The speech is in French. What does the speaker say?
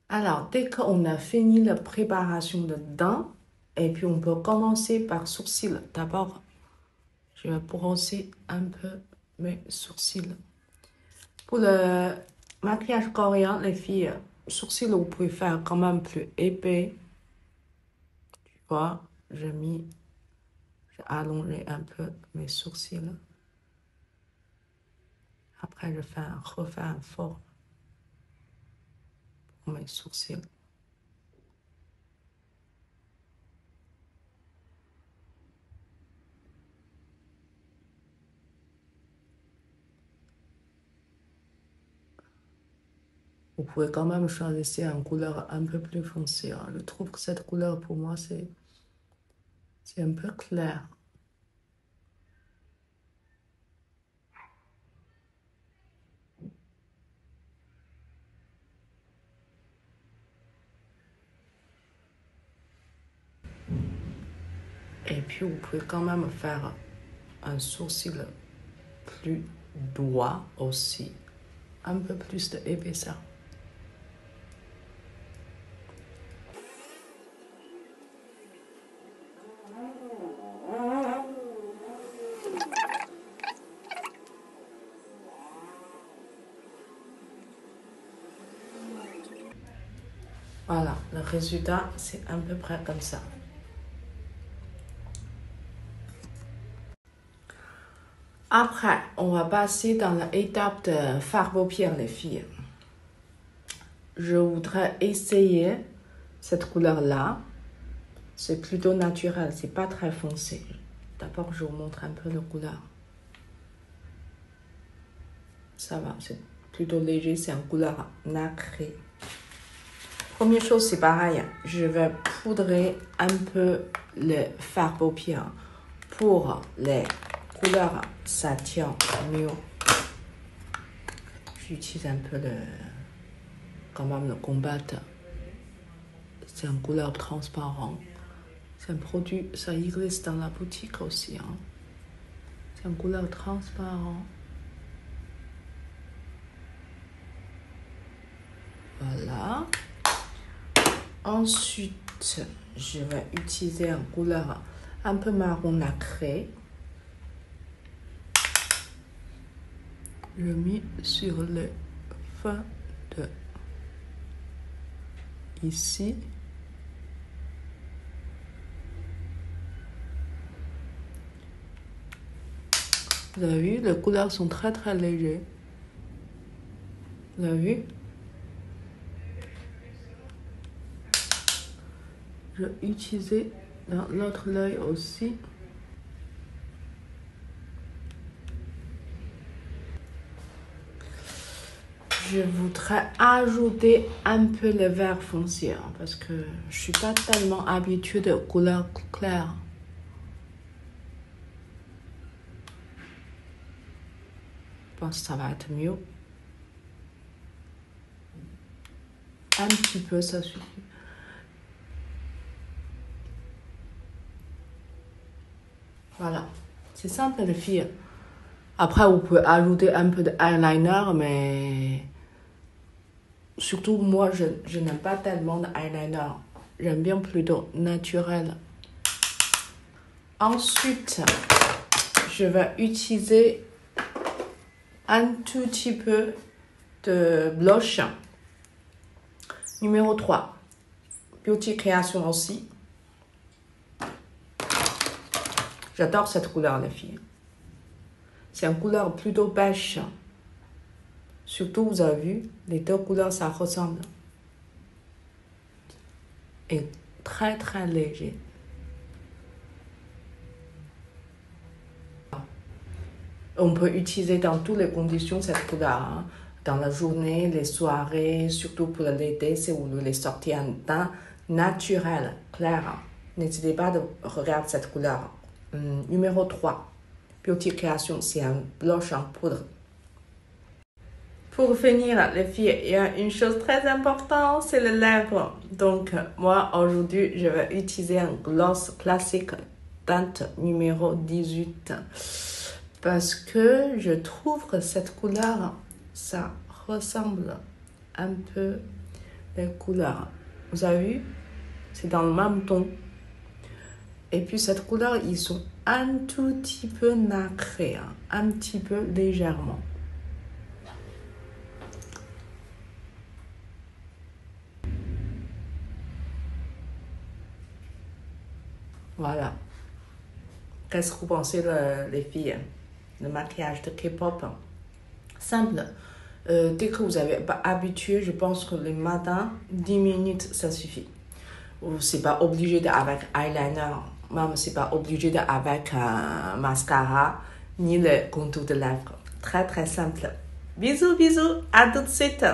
Alors, dès qu'on a fini la préparation de dents, et puis on peut commencer par sourcils. D'abord, je vais brosser un peu mes sourcils. Pour le maquillage coréen, les filles, sourcils, vous pouvez faire quand même plus épais. Tu vois, j'ai allongé un peu mes sourcils. Après, refais un fort pour mes sourcils. Vous pouvez quand même choisir une couleur un peu plus foncée, hein. Je trouve que cette couleur, pour moi, c'est un peu clair. Et puis, vous pouvez quand même faire un sourcil plus droit aussi. Un peu plus d'épaisseur. Voilà, le résultat, c'est à peu près comme ça. Après, on va passer dans l'étape de fard paupières, les filles. Je voudrais essayer cette couleur-là. C'est plutôt naturel, c'est pas très foncé. D'abord, je vous montre un peu la couleur. Ça va, c'est plutôt léger, c'est une couleur nacrée. Première chose, c'est pareil. Je vais poudrer un peu le fard paupières. Pour les couleurs, ça tient mieux. J'utilise un peu quand même le combat. C'est une couleur transparente. C'est un produit, ça existe dans la boutique aussi, hein. C'est une couleur transparente. Voilà. Ensuite, je vais utiliser une couleur un peu marron nacré. Je mets sur le fin de ici. Vous avez vu, les couleurs sont très très légères. Vous avez vu? Je vais utiliser dans l'autre œil aussi. Je voudrais ajouter un peu le vert foncé, hein, parce que je suis pas tellement habituée de couleurs claires. Je pense que ça va être mieux. Un petit peu, ça suffit. Voilà, c'est simple les filles. Après, vous pouvez ajouter un peu de eyeliner, mais surtout moi, je n'aime pas tellement de eyeliner. J'aime bien plutôt naturel. Ensuite, je vais utiliser un tout petit peu de blush. Numéro 3. Beauty Création aussi. J'adore cette couleur, les filles. C'est une couleur plutôt beige. Surtout, vous avez vu, les deux couleurs, ça ressemble. Et très, très léger. On peut utiliser dans toutes les conditions cette couleur, hein. Dans la journée, les soirées, surtout pour l'été, si vous voulez sortir un teint naturel, clair. N'hésitez pas de regarder cette couleur. Numéro 3, Beauty Création, c'est un blush en poudre. Pour finir, les filles, il y a une chose très importante, c'est les lèvres. Donc, moi, aujourd'hui, je vais utiliser un gloss classique teinte numéro 18. Parce que je trouve que cette couleur, ça ressemble un peu les couleurs. Vous avez vu? C'est dans le même ton. Et puis cette couleur, ils sont un tout petit peu nacrés, hein, un petit peu légèrement. Voilà. Qu'est-ce que vous pensez, les filles? Le maquillage de K-pop? Simple. Dès que vous avez habitué, je pense que le matin, 10 minutes, ça suffit. C'est pas obligé d'avec eyeliner, même c'est pas obligé d'avec mascara, ni le contour de lèvres. Très très simple. Bisous, bisous, à tout de suite.